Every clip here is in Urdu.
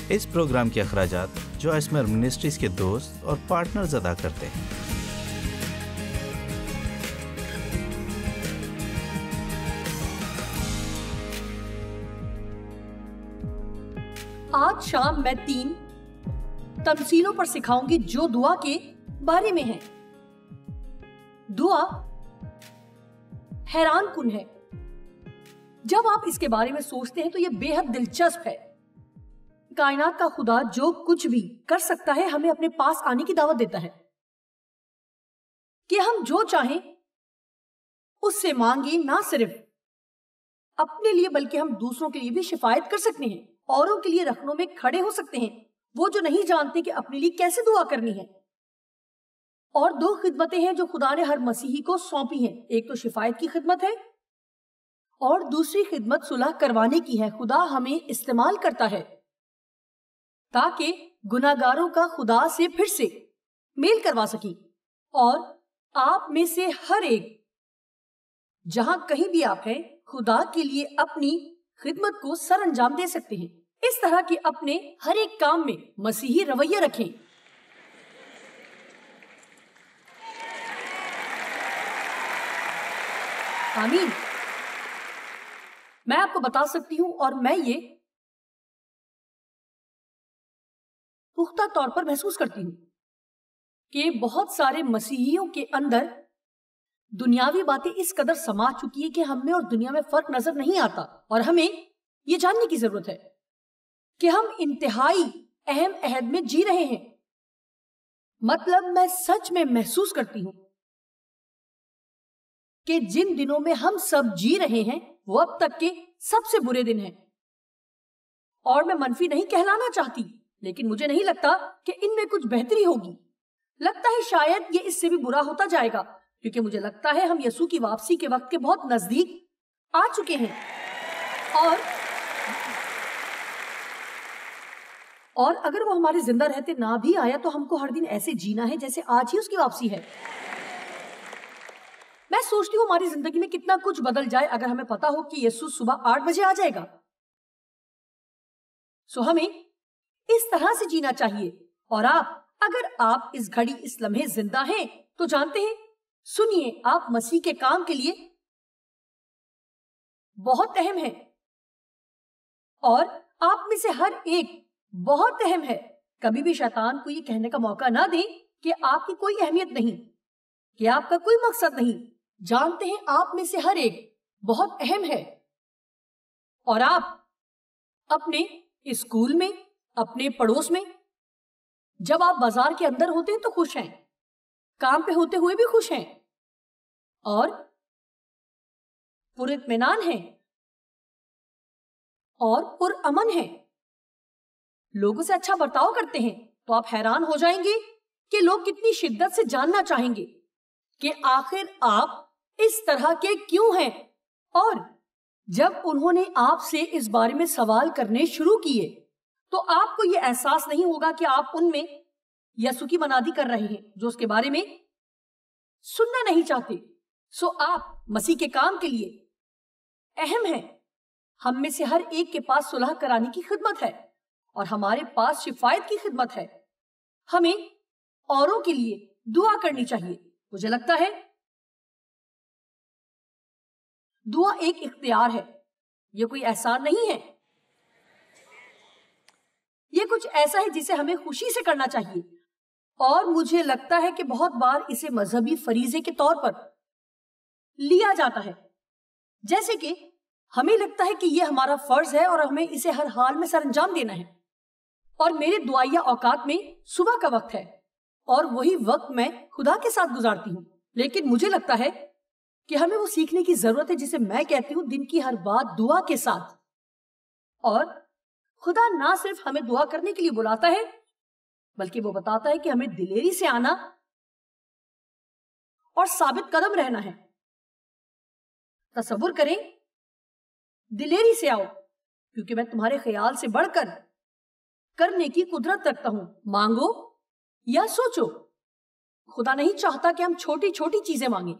اس پروگرام کے اخراجات جو اسمر منسٹریز کے دوست اور پارٹنرز ادا کرتے ہیں۔ آج شام میں 3 تمثیلوں پر سکھاؤں گی جو دعا کے بارے میں ہیں۔ دعا حیران کن ہے۔ جب آپ اس کے بارے میں سوچتے ہیں تو یہ بے حد دلچسپ ہے۔ کائنات کا خدا جو کچھ بھی کر سکتا ہے ہمیں اپنے پاس آنے کی دعوت دیتا ہے کہ ہم جو چاہیں اس سے مانگیں، نہ صرف اپنے لیے بلکہ ہم دوسروں کے لیے بھی شفاعت کر سکتے ہیں، اوروں کے لیے رکھنوں میں کھڑے ہو سکتے ہیں، وہ جو نہیں جانتے کہ اپنے لیے کیسے دعا کرنی ہے۔ اور 2 خدمتیں ہیں جو خدا نے ہر مسیحی کو سونپی ہیں، ایک تو شفاعت کی خدمت ہے اور دوسری خدمت صلح کروانے کی ہے۔ خدا ہمیں استعمال کرتا ہے تاکہ گناہگاروں کا خدا سے پھر سے میل کروا سکیں، اور آپ میں سے ہر ایک جہاں کہیں بھی آپ ہیں خدا کے لیے اپنی خدمت کو سر انجام دے سکتے ہیں۔ اس طرح کہ اپنے ہر ایک کام میں مسیحی رویہ رکھیں۔ آمین۔ میں آپ کو بتا سکتی ہوں اور میں یہ پختہ طور پر محسوس کرتی ہوں کہ بہت سارے مسیحیوں کے اندر دنیاوی باتیں اس قدر سما چکی ہے کہ ہم میں اور دنیا میں فرق نظر نہیں آتا، اور ہمیں یہ جاننے کی ضرورت ہے کہ ہم انتہائی اہم عہد میں جی رہے ہیں۔ مطلب میں سچ میں محسوس کرتی ہوں کہ جن دنوں میں ہم سب جی رہے ہیں وہ اب تک کے سب سے برے دن ہیں، اور میں منفی نہیں کہلانا چاہتی، لیکن مجھے نہیں لگتا کہ ان میں کچھ بہتری ہوگی۔ لگتا ہے شاید یہ اس سے بھی برا ہوتا جائے گا، کیونکہ مجھے لگتا ہے ہم یسوع کی واپسی کے وقت کے بہت نزدیک آ چکے ہیں، اور اگر وہ ہمارے زندہ رہتے نہ بھی آیا تو ہم کو ہر دن ایسے جینا ہے جیسے آج ہی اس کی واپسی ہے۔ میں سوچتی ہوں ہماری زندگی میں کتنا کچھ بدل جائے اگر ہمیں پتا ہو کہ یسوع صبح 8 بجے آ جائے گا۔ سو ہمیں اس طرح سے جینا چاہیے، اور اگر آپ اس گھڑی اس لمحے زندہ ہیں تو جانتے ہیں، سنیے، آپ مسیح کے کام کے لیے بہت اہم ہیں، اور آپ میں سے ہر ایک بہت اہم ہے۔ کبھی بھی شیطان کو یہ کہنے کا موقع نہ دیں کہ آپ کی کوئی اہمیت نہیں، کہ آپ کا کوئی مقصد نہیں۔ جانتے ہیں آپ میں سے ہر ایک بہت اہم ہے، اور آپ اپنے اسکول میں، اپنے پڑوس میں، جب آپ بازار کے اندر ہوتے ہیں تو خوش ہیں، کام پہ ہوتے ہوئے بھی خوش ہیں، اور پر اطمینان ہیں اور پر امن ہیں، لوگوں سے اچھا برتاؤ کرتے ہیں۔ تو آپ حیران ہو جائیں گے کہ لوگ کتنی شدت سے جاننا چاہیں گے کہ آخر آپ اس طرح کے کیوں ہیں، اور جب انہوں نے آپ سے اس بارے میں سوال کرنے شروع کیے تو آپ کو یہ احساس نہیں ہوگا کہ آپ ان میں یسوع کی منادی کر رہے ہیں جو اس کے بارے میں سننا نہیں چاہتے۔ سو آپ مسیح کے کام کے لیے اہم ہیں۔ ہم میں سے ہر ایک کے پاس صلح کرانے کی خدمت ہے، اور ہمارے پاس شفاعت کی خدمت ہے۔ ہمیں اوروں کے لیے دعا کرنی چاہیے۔ مجھے لگتا ہے دعا ایک اختیار ہے، یہ کوئی احسان نہیں ہے، یہ کچھ ایسا ہے جسے ہمیں خوشی سے کرنا چاہیے، اور مجھے لگتا ہے کہ بہت بار اسے مذہبی فریضے کے طور پر لیا جاتا ہے، جیسے کہ ہمیں لگتا ہے کہ یہ ہمارا فرض ہے اور ہمیں اسے ہر حال میں سر انجام دینا ہے۔ اور میرے دعائیہ اوقات میں صبح کا وقت ہے، اور وہی وقت میں خدا کے ساتھ گزارتی ہوں، لیکن مجھے لگتا ہے کہ ہمیں وہ سیکھنے کی ضرورت ہے جسے میں کہتی ہوں دن کی ہر بات دعا کے ساتھ۔ اور خدا نہ صرف ہمیں دعا کرنے کے لیے بلاتا ہے بلکہ وہ بتاتا ہے کہ ہمیں دلیری سے آنا اور ثابت قدم رہنا ہے۔ تصور کریں، دلیری سے آؤ کیونکہ میں تمہارے خیال سے بڑھ کر کرنے کی قدرت رکھتا ہوں۔ مانگو یا سوچو۔ خدا نہیں چاہتا کہ ہم چھوٹی چھوٹی چیزیں مانگیں،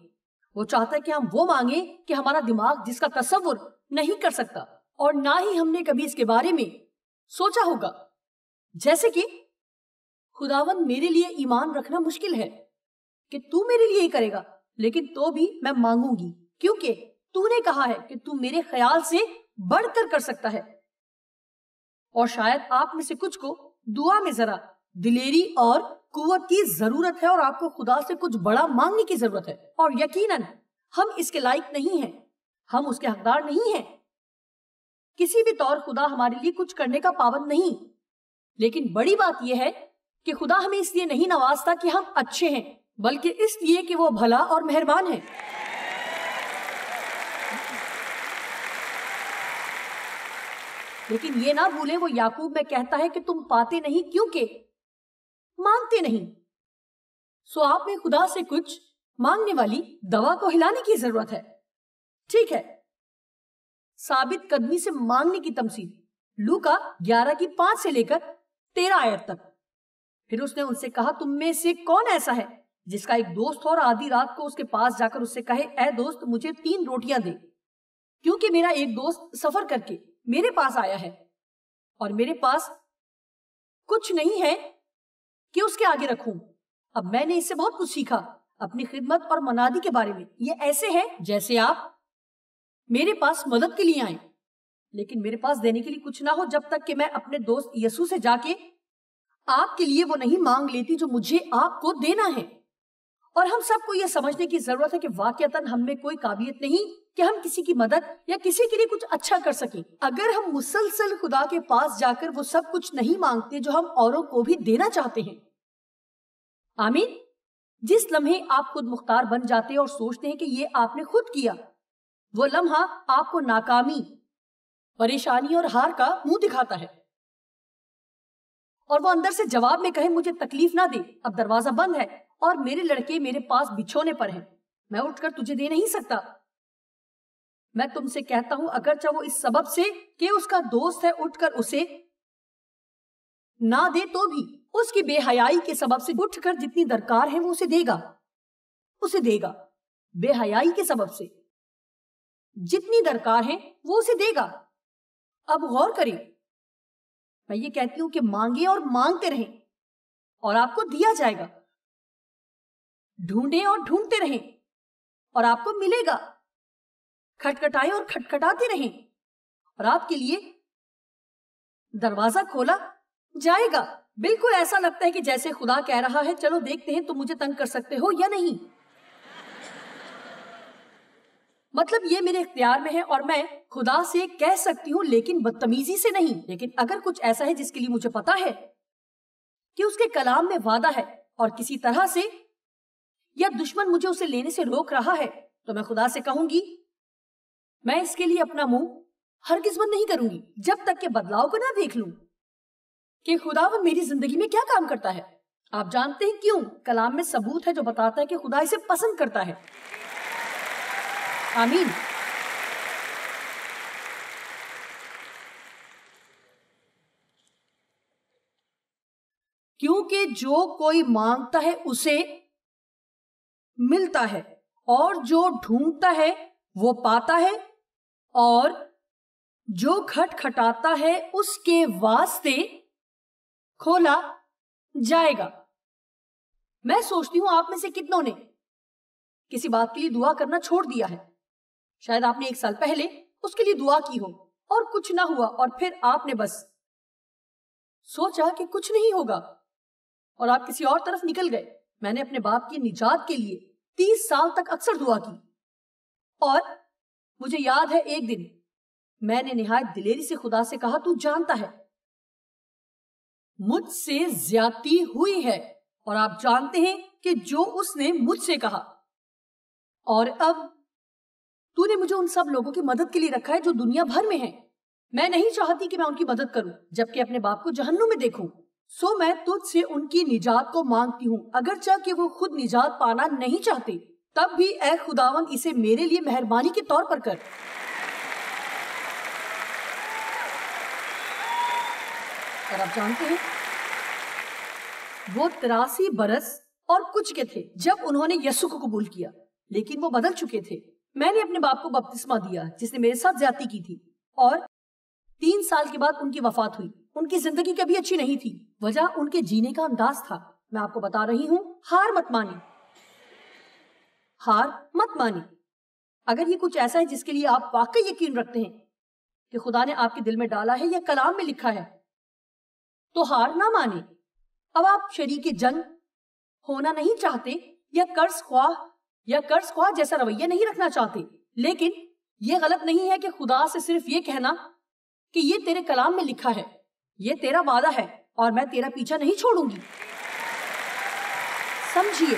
وہ چاہتا ہے کہ ہم وہ مانگیں کہ ہمارا دماغ جس کا تصور نہیں کر سکتا، اور نہ ہی ہم نے کبھی اس کے بارے میں سوچا ہوگا۔ جیسے کہ خداوند میرے لیے ایمان رکھنا مشکل ہے کہ تو میرے لیے ہی کرے گا، لیکن تو بھی میں مانگوں گی کیونکہ تو نے کہا ہے کہ تو میرے خیال سے بڑھ کر سکتا ہے۔ اور شاید آپ میں سے کچھ کو دعا میں ذرا دلیری اور قوت کی ضرورت ہے، اور آپ کو خدا سے کچھ بڑا مانگنے کی ضرورت ہے، اور یقیناً ہم اس کے لائق نہیں ہیں، ہم اس کے حقدار نہیں ہیں۔ کسی بھی طور خدا ہمارے لیے کچھ کرنے کا پابند نہیں، لیکن بڑی بات یہ ہے کہ خدا ہمیں اس لیے نہیں نوازتا کہ ہم اچھے ہیں، بلکہ اس لیے کہ وہ بھلا اور مہربان ہے۔ لیکن یہ نہ بھولیں وہ یعقوب میں کہتا ہے کہ تم پاتے نہیں کیونکہ مانگتے نہیں۔ سو آپ میں خدا سے کچھ مانگنے والی دوا کو ہلانے کی ضرورت ہے۔ ٹھیک ہے، ثابت قدمی سے مانگنے کی تمثیل، لوکا 11:5 سے لے کر 13 آیت تک۔ پھر اس نے ان سے کہا، تم میں سے کون ایسا ہے جس کا ایک دوست ہو اور آدھی رات کو اس کے پاس جا کر اس سے کہے، اے دوست مجھے 3 روٹیاں دے، کیونکہ میرا ایک دوست سفر کر کے میرے پاس آیا ہے اور میرے پاس کچھ نہیں ہے کہ اس کے آگے رکھوں۔ اب میں نے اس سے بہت کچھ سیکھا اپنی خدمت اور منادی کے بارے میں۔ یہ ایسے ہے جیسے آپ میرے پاس مدد کے لیے آئیں، لیکن میرے پاس دینے کے لیے کچھ نہ ہو جب تک کہ میں اپنے دوست یسوع سے جا کے آپ کے لیے وہ نہیں مانگ لیتی جو مجھے آپ کو دینا ہے۔ اور ہم سب کو یہ سمجھنے کی ضرورت ہے کہ واقعتاً ہم میں کوئی قابلیت نہیں کہ ہم کسی کی مدد یا کسی کے لیے کچھ اچھا کر سکیں۔ اگر ہم مسلسل خدا کے پاس جا کر وہ سب کچھ نہیں مانگتے جو ہم اوروں کو بھی دینا چاہتے ہیں۔ آمین۔ جس لمحے آپ خود مختار بن جاتے اور سوچتے ہیں کہ یہ آپ نے خود کیا، وہ لمحہ آپ کو ناکامی، پریشانی اور ہار کا منہ دکھاتا ہے، اور وہ اندر سے جواب میں کہے، مجھے تکلیف نہ دے، اب دروازہ بند ہے اور میرے لڑکے میرے پاس بچھونے پر ہیں، میں اٹھ کر تجھے دے نہیں سکتا۔ میں تم سے کہتا ہوں اگرچہ وہ اس سبب سے کہ اس کا دوست ہے اٹھ کر اسے نہ دے، تو بھی اس کی بے حیائی کے سبب سے اٹھ کر جتنی درکار ہے وہ اسے دے گا۔ بے حیائی کے سبب سے جتنی درکار ہے وہ اسے دے گا۔ اب غور کریں، میں یہ کہتی ہوں کہ مانگیں اور مانگتے رہیں اور آپ کو دیا جائے گا، ڈھونڈیں اور ڈھونڈتے رہیں اور آپ کو ملے گا، کھٹکھٹائیں اور کھٹکھٹاتے رہیں اور آپ کے لیے دروازہ کھولا جائے گا۔ بالکل ایسا لگتا ہے کہ جیسے خدا کہہ رہا ہے، چلو دیکھتے ہیں تم مجھے تنگ کر سکتے ہو یا نہیں۔ مطلب یہ میرے اختیار میں ہے اور میں خدا سے کہہ سکتی ہوں، لیکن بدتمیزی سے نہیں۔ لیکن اگر کچھ ایسا ہے جس کے لیے مجھے پتا ہے کہ اس کے کلام میں وعدہ ہے اور کسی طرح سے یا دشمن مجھے اسے لینے سے روک رہا ہے، تو میں خدا سے کہوں گی، میں اس کے لیے اپنا منہ ہرگز بند نہیں کروں گی جب تک کہ بدلاؤ کو نہ دیکھ لوں کہ خداوند میری زندگی میں کیا کام کرتا ہے۔ آپ جانتے ہیں کیوں؟ کلام میں ثبوت ہے جو بتاتا ہے کہ خدا اسے پسند کرتا ہے۔ آمین۔ کیونکہ جو کوئی مانگتا ہے اسے ملتا ہے، اور جو ڈھونڈتا ہے وہ پاتا ہے، اور جو کھٹکھٹاتا ہے اس کے واسطے کھولا جائے گا۔ میں سوچتی ہوں آپ میں سے کتنوں نے کسی بات کے لیے دعا کرنا چھوڑ دیا ہے۔ شاید آپ نے 1 سال پہلے اس کے لیے دعا کی ہو اور کچھ نہ ہوا، اور پھر آپ نے بس سوچا کہ کچھ نہیں ہوگا اور آپ کسی اور طرف نکل گئے۔ میں نے اپنے باپ کی نجات کے لیے 30 سال تک اکثر دعا کی، اور مجھے یاد ہے ایک دن میں نے نہایت دلیری سے خدا سے کہا، تو جانتا ہے مجھ سے زیادتی ہوئی ہے، اور آپ جانتے ہیں کہ جو اس نے مجھ سے کہا، اور اب تو نے مجھے ان سب لوگوں کی مدد کے لیے رکھا ہے جو دنیا بھر میں ہیں۔ میں نہیں چاہتی کہ میں ان کی مدد کروں جبکہ اپنے باپ کو جہنم میں دیکھوں، سو میں تجھ سے ان کی نجات کو مانگتی ہوں، اگرچہ کہ وہ خود نجات پانا نہیں چاہتے، تب بھی اے خداوند اسے میرے لیے مہربانی کے طور پر کر۔ اور آپ جانتے ہیں وہ 83 برس اور کچھ کے تھے جب انہوں نے یسوع کو قبول کیا، لیکن وہ بدل چکے تھے۔ میں نے اپنے باپ کو بپتسمہ دیا جس نے میرے ساتھ زیادتی کی تھی، اور 3 سال کے بعد ان کی وفات ہوئی۔ ان کی زندگی کبھی اچھی نہیں تھی، وجہ ان کے جینے کا انداز تھا. میں آپ کو بتا رہی ہوں، ہار مت مانی، ہار مت مانی. اگر یہ کچھ ایسا ہے جس کے لیے آپ واقعی یقین رکھتے ہیں کہ خدا نے آپ کے دل میں ڈالا ہے یا کلام میں لکھا ہے، تو ہار نہ مانے. اب آپ شریک جنگ ہونا نہیں چاہتے یا قرض خواہ جیسا رویہ نہیں رکھنا چاہتے، لیکن یہ غلط نہیں ہے کہ خدا سے صرف یہ کہنا کہ یہ تیرے کلام میں لکھا ہے، یہ تیرا وعدہ ہے اور میں تیرا پیچھا نہیں چھوڑوں گی. سمجھیے،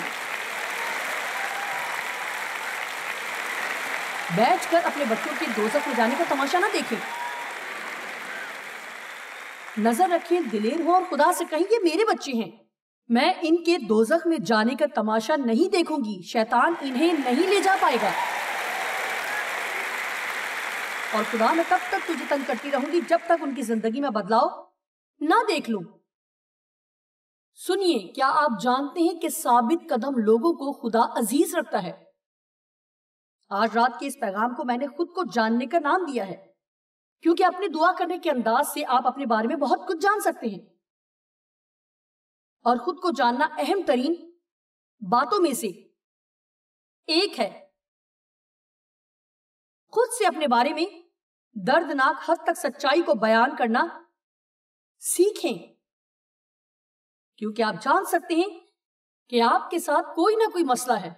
بیٹھ کر اپنے بچوں کے دوزخ میں جانے کا تماشا نہ دیکھیں. نظر رکھیں، دلیر ہو اور خدا سے کہیں یہ میرے بچے ہیں، میں ان کے دوزخ میں جانے کا تماشا نہیں دیکھوں گی. شیطان انہیں نہیں لے جا پائے گا. اور خدا میں تب تک تجھے تنگ کرتی رہوں گی جب تک ان کی زندگی میں بدلاؤ نہ دیکھ لوں. سنیے، کیا آپ جانتے ہیں کہ ثابت قدم لوگوں کو خدا عزیز رکھتا ہے؟ آج رات کے اس پیغام کو میں نے خود کو جاننے کا نام دیا ہے، کیونکہ اپنے دعا کرنے کے انداز سے آپ اپنے بارے میں بہت کچھ جان سکتے ہیں. اور خود کو جاننا اہم ترین باتوں میں سے ایک ہے. خود سے اپنے بارے میں دردناک حد تک سچائی کو بیان کرنا سیکھیں، کیونکہ آپ جان سکتے ہیں کہ آپ کے ساتھ کوئی نہ کوئی مسئلہ ہے.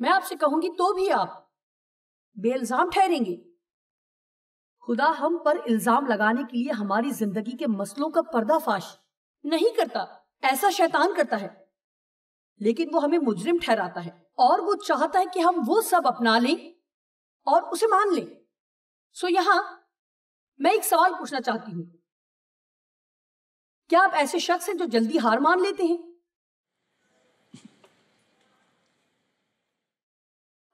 میں آپ سے کہوں گی تو بھی آپ بے الزام ٹھہریں گے. خدا ہم پر الزام لگانے کے لیے ہماری زندگی کے مسئلوں کا پردہ فاش نہیں کرتا، ایسا شیطان کرتا ہے، لیکن وہ ہمیں مجرم ٹھہراتا ہے اور وہ چاہتا ہے کہ ہم وہ سب اپنا لیں اور اسے مان لیں. سو یہاں میں ایک سوال پوچھنا چاہتی ہوں، کیا آپ ایسے شخص ہیں جو جلدی ہار مان لیتے ہیں؟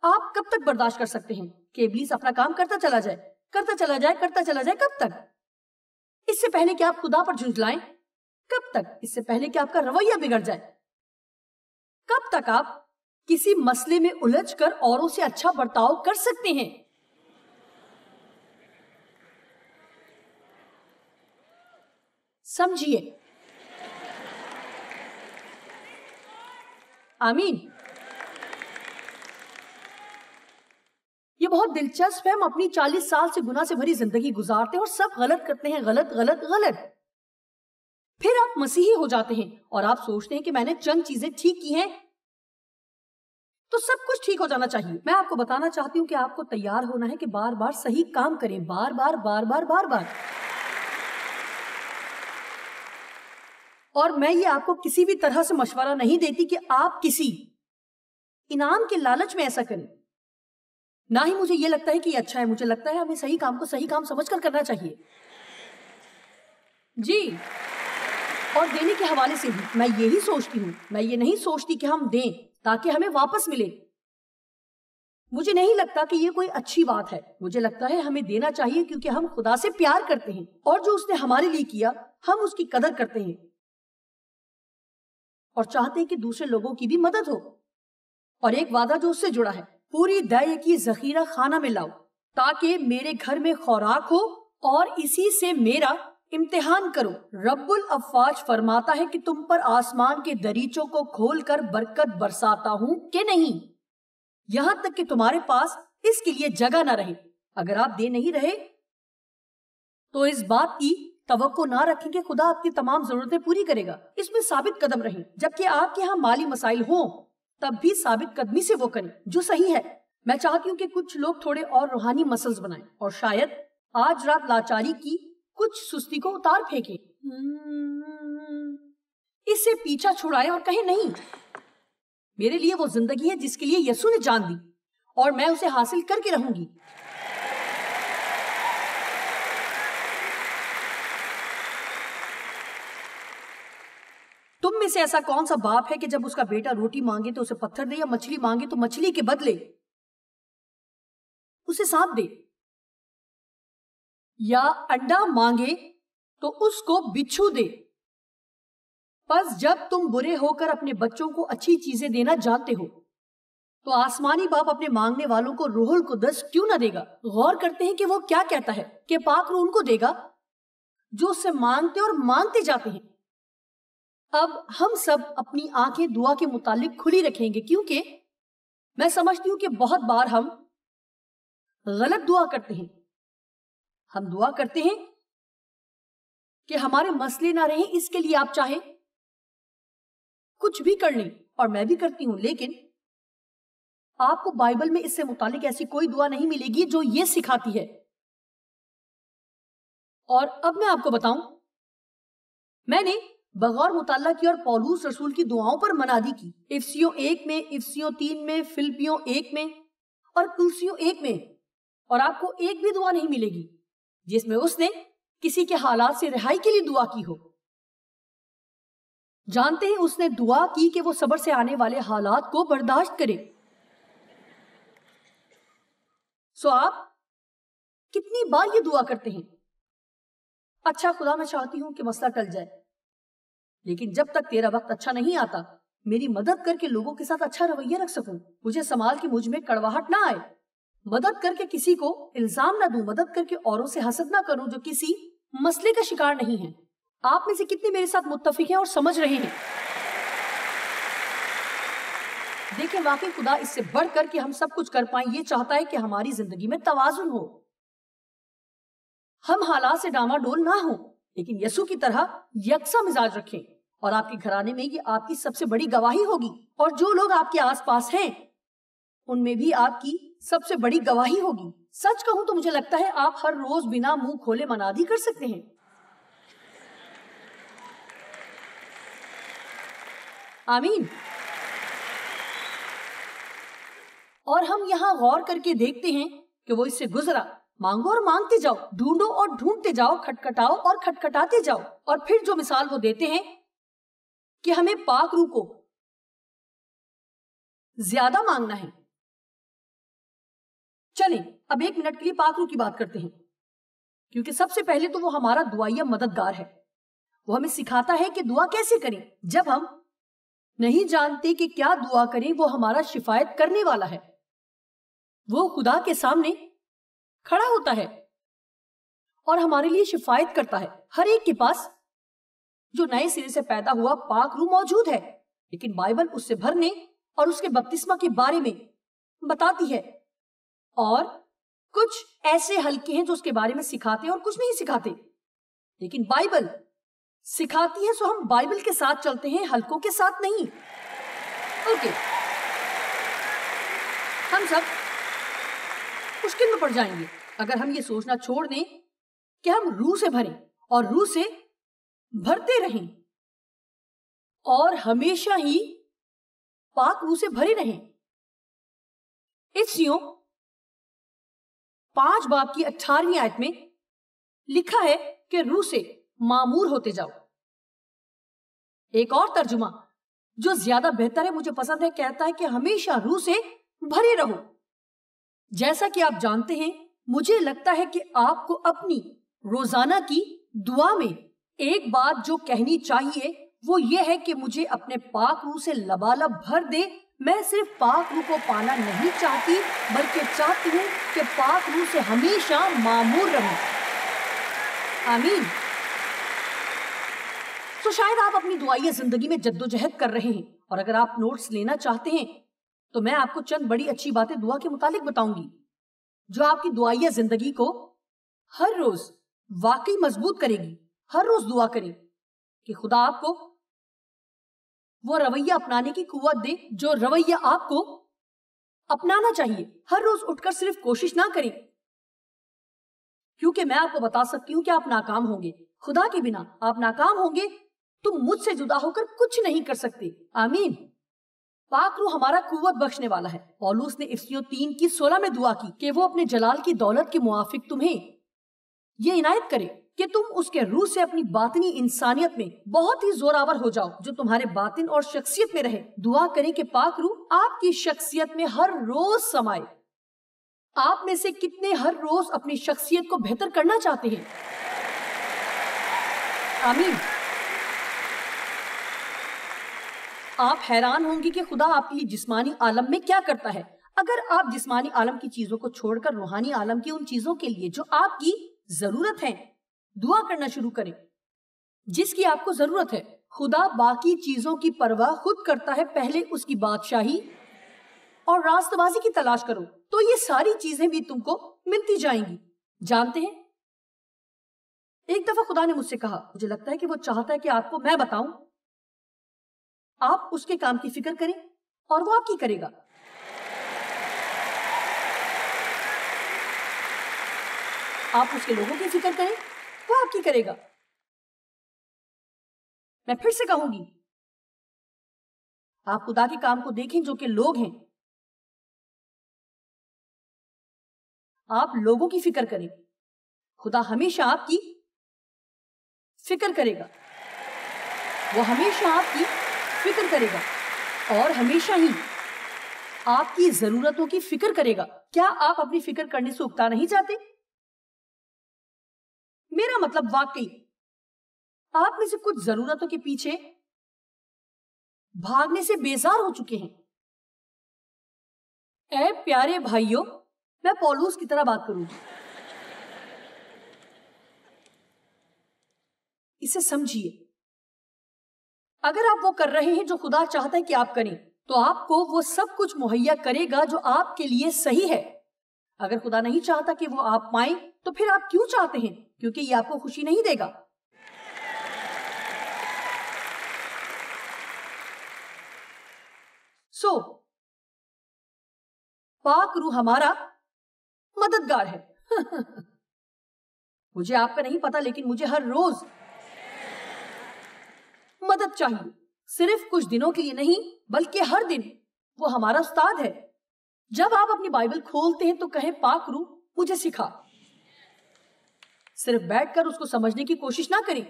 آپ کب تک برداشت کر سکتے ہیں کہ ابلیس اپنا کام کرتا چلا جائے؟ کب تک؟ اس سے پہلے کہ آپ خدا پر جھنجھلائیں. کب تک؟ اس سے پہلے کہ آپ کا رویہ بگڑ جائے. کب تک آپ کسی مسئلے میں الجھ کر اوروں سے اچھا برتاؤ کر سکتے ہیں؟ سمجھیے. آمین. یہ بہت دلچسپ ہے. ہم اپنی 40 سال سے گناہ سے بھری زندگی گزارتے ہیں اور سب غلط کرتے ہیں، غلط. پھر آپ مسیحی ہو جاتے ہیں اور آپ سوچتے ہیں کہ میں نے چند چیزیں ٹھیک کی ہیں تو سب کچھ ٹھیک ہو جانا چاہیے. میں آپ کو بتانا چاہتی ہوں کہ آپ کو تیار ہونا ہے کہ بار بار صحیح کام کریں، بار. اور میں یہ آپ کو کسی بھی طرح سے مشورہ نہیں دیتی کہ آپ کسی انعام کے لالچ میں ایسا کریں. نہ ہی مجھے یہ لگتا ہے کہ یہ اچھا ہے. مجھے لگتا ہے ہمیں صحیح کام کو صحیح کام سمجھ کر کرنا چاہیے. جی. اور دینے کے حوالے سے بھی میں یہی سوچتی ہوں. میں یہ نہیں سوچتی کہ ہم دیں تاکہ ہمیں واپس ملے. مجھے نہیں لگتا کہ یہ کوئی اچھی بات ہے. مجھے لگتا ہے ہمیں دینا چاہیے کیونکہ ہم خدا سے پیار کرتے ہیں اور جو اس نے ہمارے لیے کیا ہم اس کی قدر کرتے ہیں اور چاہتے ہیں کہ دوسرے لوگوں کی بھی مدد ہو. اور ایک وعدہ جو اس سے جڑا ہے، پوری دائیں کی ذخیرہ خانہ میں لاؤ تاکہ میرے گھر میں خوراک ہو اور اسی سے میرا امتحان کرو. رب الافواج فرماتا ہے کہ تم پر آسمان کے دریچوں کو کھول کر برکت برساتا ہوں کہ نہیں، یہاں تک کہ تمہارے پاس اس کے لیے جگہ نہ رہے. اگر آپ دے نہیں رہے تو اس بات کی توقع نہ رکھیں کہ خدا آپ کی تمام ضرورتیں پوری کرے گا. اس میں ثابت قدم رہیں. جبکہ آپ کے ہاں مالی مسائل ہوں تب بھی ثابت قدمی سے وہ کریں جو صحیح ہے. میں چاہتی ہوں کہ کچھ لوگ تھوڑے اور روحانی مسلز بنائیں اور شاید آج رات لاچاری کی کچھ سستی کو اتار پھینکیں، اس سے پیچھا چھڑائیں اور کہیں نہیں، میرے لیے وہ زندگی ہے جس کے لیے یسوع نے جان دی اور میں اسے حاصل کر کے رہوں گی. تم میں سے ایسا کون سا باپ ہے کہ جب اس کا بیٹا روٹی مانگے تو اسے پتھر دے، یا مچھلی مانگے تو مچھلی کے بدلے اسے سانپ دے، یا انڈا مانگے تو اس کو بچھو دے؟ پس جب تم برے ہو کر اپنے بچوں کو اچھی چیزیں دینا جانتے ہو تو آسمانی باپ اپنے مانگنے والوں کو روح القدس کیوں نہ دے گا؟ غور کرتے ہیں کہ وہ کیا کہتا ہے کہ پاک روح ان کو دے گا جو اس سے مانگتے اور مانگتے جاتے ہیں. اب ہم سب اپنی آنکھیں دعا کے متعلق کھلی رکھیں گے، کیونکہ میں سمجھتی ہوں کہ بہت بار ہم غلط دعا کرتے ہیں. ہم دعا کرتے ہیں کہ ہمارے مسئلے نہ رہیں، اس کے لیے آپ چاہے کچھ بھی کر لیں، اور میں بھی کرتی ہوں، لیکن آپ کو بائبل میں اس سے متعلق ایسی کوئی دعا نہیں ملے گی جو یہ سکھاتی ہے. اور اب میں آپ کو بتاؤں، میں نے بغور مطالعہ کی اور پولوس رسول کی دعاؤں پر منادی کی. افسیوں 1 میں، افسیوں 3 میں، فلپیوں 1 میں اور کلسیوں 1 میں، اور آپ کو ایک بھی دعا نہیں ملے گی جس میں اس نے کسی کے حالات سے رہائی کے لیے دعا کی ہو. جانتے ہیں اس نے دعا کی کہ وہ صبر سے آنے والے حالات کو برداشت کرے. سو آپ کتنی بار یہ دعا کرتے ہیں، اچھا خدا میں چاہتی ہوں کہ مسئلہ ٹل جائے، لیکن جب تک تیرا وقت اچھا نہیں آتا میری مدد کر کے لوگوں کے ساتھ اچھا رویہ رکھ سکوں، مجھے سنبھال کے مجھ میں کڑواہٹ نہ آئے، مدد کر کے کسی کو الزام نہ دوں، مدد کر کے اوروں سے حسد نہ کروں جو کسی مسئلے کا شکار نہیں ہیں. آپ میں سے کتنے میرے ساتھ متفق ہیں اور سمجھ رہے ہیں؟ دیکھیں واقعی خدا اس سے بڑھ کر کے ہم سب کچھ کر پائیں یہ چاہتا ہے کہ ہماری زندگی میں توازن ہو، ہم حالات سے ڈاما ڈول نہ ہوں، لیکن یسوع کی طرح یکساں مزاج رکھیں. اور آپ کے گھرانے میں یہ آپ کی سب سے بڑی گواہی ہوگی، اور جو لوگ آپ کے آس پاس ہیں ان میں بھی آپ کی سب سے بڑی گواہی ہوگی. سچ کہوں تو مجھے لگتا ہے آپ ہر روز بنا منہ کھولے منادی کر سکتے ہیں. آمین. اور ہم یہاں غور کر کے دیکھتے ہیں کہ وہ اس سے گزرا. مانگو اور مانگتے جاؤ، ڈھونڈو اور ڈھونڈتے جاؤ، کھٹکھٹاؤ اور کھٹکھٹاتے جاؤ. اور پھر جو مثال وہ دیتے ہیں کہ ہمیں پاک روح کو زیادہ مانگنا ہے. چلیں اب 1 منٹ کے لیے پاک روح کی بات کرتے ہیں، کیونکہ سب سے پہلے تو وہ ہمارا دعائیہ مددگار ہے. وہ ہمیں سکھاتا ہے کہ دعا کیسے کریں. جب ہم نہیں جانتے کہ کیا دعا کریں وہ ہمارا شفایت کرنے والا ہے. وہ خدا کے سامنے کھڑا ہوتا ہے اور ہمارے لیے شفایت کرتا ہے. ہر ایک کے پاس جو نئے سرے سے پیدا ہوا پاک روح موجود ہے، لیکن بائبل اس سے بھرنے اور اس کے بپتسمہ کے بارے میں بتاتی ہے. اور کچھ ایسے حلقے ہیں جو اس کے بارے میں سکھاتے ہیں اور کچھ نہیں سکھاتے، لیکن بائبل سکھاتی ہے، سو ہم بائبل کے ساتھ چلتے ہیں، حلقوں کے ساتھ نہیں. اوکے، ہم سب مشکل میں پڑ جائیں گے اگر ہم یہ سوچنا چھوڑ دیں کہ ہم روح سے بھریں اور روح سے بھرتے رہیں اور ہمیشہ ہی پاک روح سے بھرے رہیں. افسیوں 5 باب کی 18ویں آیت میں لکھا ہے کہ روح سے معمور ہوتے جاؤ. ایک اور ترجمہ جو زیادہ بہتر ہے مجھے پسند ہے، کہتا ہے کہ ہمیشہ روح سے بھرے رہو. جیسا کہ آپ جانتے ہیں، مجھے لگتا ہے کہ آپ کو اپنی روزانہ کی دعا میں ایک بات جو کہنی چاہیے وہ یہ ہے کہ مجھے اپنے پاک روح سے لبالب بھر دے. میں صرف پاک روح کو پانا نہیں چاہتی بلکہ چاہتی ہوں کہ پاک روح سے ہمیشہ معمور رہوں. آمین. تو شاید آپ اپنی دعائیہ زندگی میں جدوجہد کر رہے ہیں، اور اگر آپ نوٹس لینا چاہتے ہیں تو میں آپ کو چند بڑی اچھی باتیں دعا کے متعلق بتاؤں گی جو آپ کی دعائیہ زندگی کو ہر روز واقعی مضبوط کرے گی. ہر روز دعا کریں کہ خدا آپ کو وہ رویہ اپنانے کی قوت دے جو رویہ آپ کو اپنانا چاہیے. ہر روز اٹھ کر صرف کوشش نہ کریں، کیونکہ میں آپ کو بتا سکتی ہوں کہ آپ ناکام ہوں گے. خدا کے بنا آپ ناکام ہوں گے. تم مجھ سے جدا ہو کر کچھ نہیں کر سکتے. آمین. پاک روح ہمارا قوت بخشنے والا ہے. پولوس نے افسیوں 3:16 میں دعا کی کہ وہ اپنے جلال کی دولت کے موافق تمہیں یہ عنایت کرے کہ تم اس کے روح سے اپنی باطنی انسانیت میں بہت ہی زوراور ہو جاؤ جو تمہارے باطن اور شخصیت میں رہے. دعا کریں کہ پاک روح آپ کی شخصیت میں ہر روز سمائے. آپ میں سے کتنے ہر روز اپنی شخصیت کو بہتر کرنا چاہتے ہیں؟ آمین. آپ حیران ہوں گی کہ خدا آپ کے لیے جسمانی عالم میں کیا کرتا ہے. اگر آپ جسمانی عالم کی چیزوں کو چھوڑ کر روحانی عالم کی ان چیزوں کے لیے جو آپ کی ضرورت ہے دعا کرنا شروع کریں جس کی آپ کو ضرورت ہے، خدا باقی چیزوں کی پرواہ خود کرتا ہے، پہلے اس کی بادشاہی اور راست بازی کی تلاش کرو تو یہ ساری چیزیں بھی تم کو ملتی جائیں گی. جانتے ہیں ایک دفعہ خدا نے مجھ سے کہا، مجھے لگتا ہے کہ وہ چاہتا ہے کہ آپ کو میں بتاؤں، آپ اس کے کام کی فکر کریں اور وہ آپ کی کرے گا. آپ اس کے لوگوں کی فکر کریں، وہ آپ کی کرے گا. میں پھر سے کہوں گی، آپ خدا کے کام کو دیکھیں جو کہ لوگ ہیں. آپ لوگوں کی فکر کریں، خدا ہمیشہ آپ کی فکر کرے گا. وہ ہمیشہ آپ کی فکر کرے گا اور ہمیشہ ہی آپ کی ضرورتوں کی فکر کرے گا. کیا آپ اپنی فکر کرنے سے اکتا نہیں چاہتے؟ میرا مطلب واقعی آپ میں سے کچھ ضرورتوں کے پیچھے بھاگنے سے بیزار ہو چکے ہیں. اے پیارے بھائیوں، میں پولوس کی طرح بات کروں گی. اسے سمجھیے، اگر آپ وہ کر رہے ہیں جو خدا چاہتا ہے کہ آپ کریں تو آپ کو وہ سب کچھ مہیا کرے گا جو آپ کے لیے صحیح ہے. اگر خدا نہیں چاہتا کہ وہ آپ پائیں تو پھر آپ کیوں چاہتے ہیں؟ کیونکہ یہ آپ کو خوشی نہیں دے گا. پاک روح ہمارا مددگار ہے. مجھے آپ کا نہیں پتا، لیکن مجھے ہر روز مدد چاہیے. صرف کچھ دنوں کے لیے نہیں بلکہ ہر دن. وہ ہمارا استاد ہے. جب آپ اپنی بائبل کھولتے ہیں تو کہیں، پاک روح مجھے سکھا. صرف بیٹھ کر اس کو سمجھنے کی کوشش نہ کریں.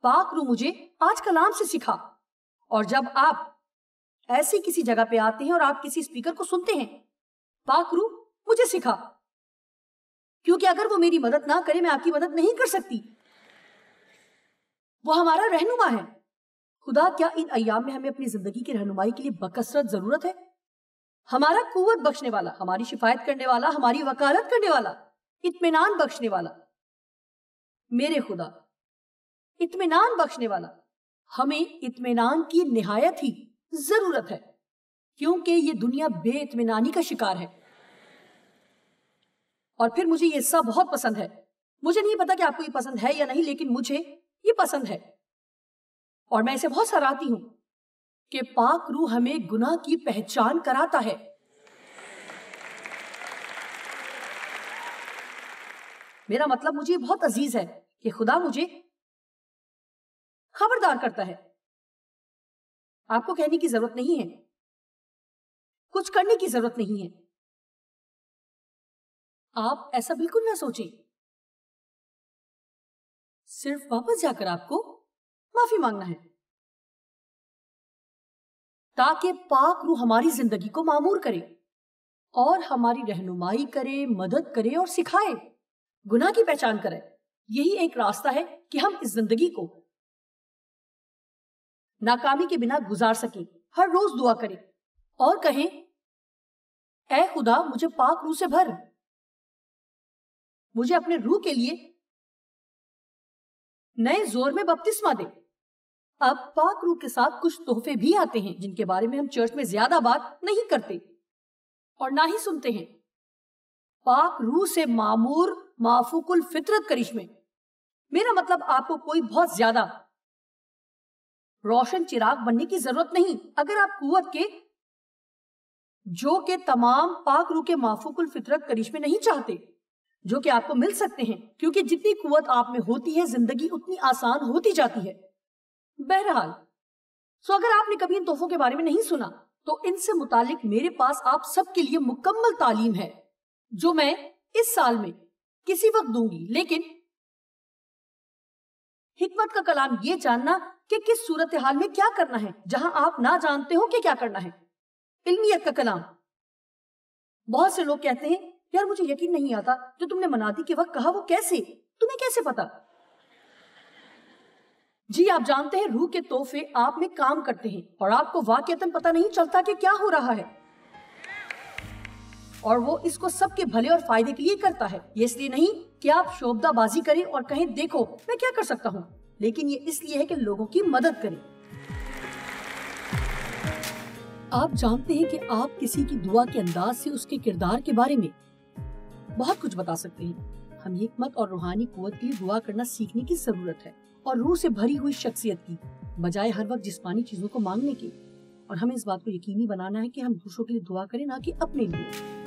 پاک روح مجھے آج کلام سے سکھا. اور جب آپ ایسی کسی جگہ پہ آتے ہیں اور آپ کسی اسپیکر کو سنتے ہیں، پاک روح مجھے سکھا، کیونکہ اگر وہ میری مدد نہ کرے میں آپ کی مدد نہیں کر سکتی. وہ ہمارا رہنما ہے. خدا، کیا ان ایام میں ہمیں اپنی زندگی کی رہنمائی کے لیے بکثرت ضرورت ہے؟ ہمارا قوت بخشنے والا، ہماری شفایت کرنے والا، ہماری وکالت کرنے والا، اطمینان بخشنے والا، میرے خدا اطمینان بخشنے والا. ہمیں اطمینان کی نہایت ہی ضرورت ہے، کیونکہ یہ دنیا بے اطمینانی کا شکار ہے. اور پھر مجھے یہ حصہ بہت پسند ہے. مجھے نہیں پتا کہ آپ کو یہ پسند ہے یا نہیں، لیکن مجھے یہ پسند ہے اور میں اسے بہت سراہتی ہوں کہ پاک روح ہمیں گناہ کی پہچان کراتا ہے. میرا مطلب مجھے یہ بہت عزیز ہے کہ خدا مجھے خبردار کرتا ہے. آپ کو کہنے کی ضرورت نہیں ہے، کچھ کرنے کی ضرورت نہیں ہے. آپ ایسا بالکل نہ سوچیں. صرف واپس جا کر آپ کو معافی مانگنا ہے تاکہ پاک روح ہماری زندگی کو معمور کرے اور ہماری رہنمائی کرے، مدد کرے اور سکھائے، گناہ کی پہچان کرے. یہی ایک راستہ ہے کہ ہم اس زندگی کو ناکامی کے بنا گزار سکیں. ہر روز دعا کریں اور کہیں، اے خدا مجھے پاک روح سے بھر، مجھے اپنے روح کے لیے نئے زور میں بپتسمہ دے. اب پاک روح کے ساتھ کچھ تحفے بھی آتے ہیں جن کے بارے میں ہم چرچ میں زیادہ بات نہیں کرتے اور نہ ہی سنتے ہیں. پاک روح سے معمور مافوق الفطرت کرشمے. میرا مطلب آپ کو کوئی بہت زیادہ روشن چراغ بننے کی ضرورت نہیں اگر آپ قوت کے جو کہ تمام پاک روح کے مافوق الفطرت کرشمے نہیں چاہتے، جو کہ آپ کو مل سکتے ہیں، کیونکہ جتنی قوت آپ میں ہوتی ہے زندگی اتنی آسان ہوتی جاتی ہے. بہرحال اگر آپ نے کبھی ان تحفوں کے بارے میں نہیں سنا تو ان سے متعلق میرے پاس آپ سب کے لیے مکمل تعلیم ہے جو میں اس سال میں کسی وقت دوں گی. لیکن حکمت کا کلام یہ جاننا کہ کس صورتحال میں کیا کرنا ہے جہاں آپ نہ جانتے ہو کہ کیا کرنا ہے. علمیت کا کلام. بہت سے لوگ کہتے ہیں، یار مجھے یقین نہیں آتا جو تم نے منادی کے وقت کہا وہ کیسے، تمہیں کیسے پتا؟ جی آپ جانتے ہیں روح کے تحفے آپ میں کام کرتے ہیں اور آپ کو واقعتاً پتہ نہیں چلتا کہ کیا ہو رہا ہے، اور وہ اس کو سب کے بھلے اور فائدے کے لیے کرتا ہے. یہ اس لیے نہیں کہ آپ شوبدہ بازی کریں اور کہیں دیکھو میں کیا کر سکتا ہوں، لیکن یہ اس لیے ہے کہ لوگوں کی مدد کریں. آپ جانتے ہیں کہ آپ کسی کی دعا کے انداز سے اس کے کردار کے بارے میں بہت کچھ بتا سکتے ہیں۔ ہم حکمت اور روحانی قوت کے لیے دعا کرنا سیکھنے کی ضرورت ہے، اور روح سے بھری ہوئی شخصیت کی بجائے ہر وقت جسمانی چیزوں کو مانگنے کی۔ اور ہمیں اس بات کو یقینی بنانا ہے کہ ہم دوسروں کے لیے دعا کریں، نہ کہ اپنے لیے۔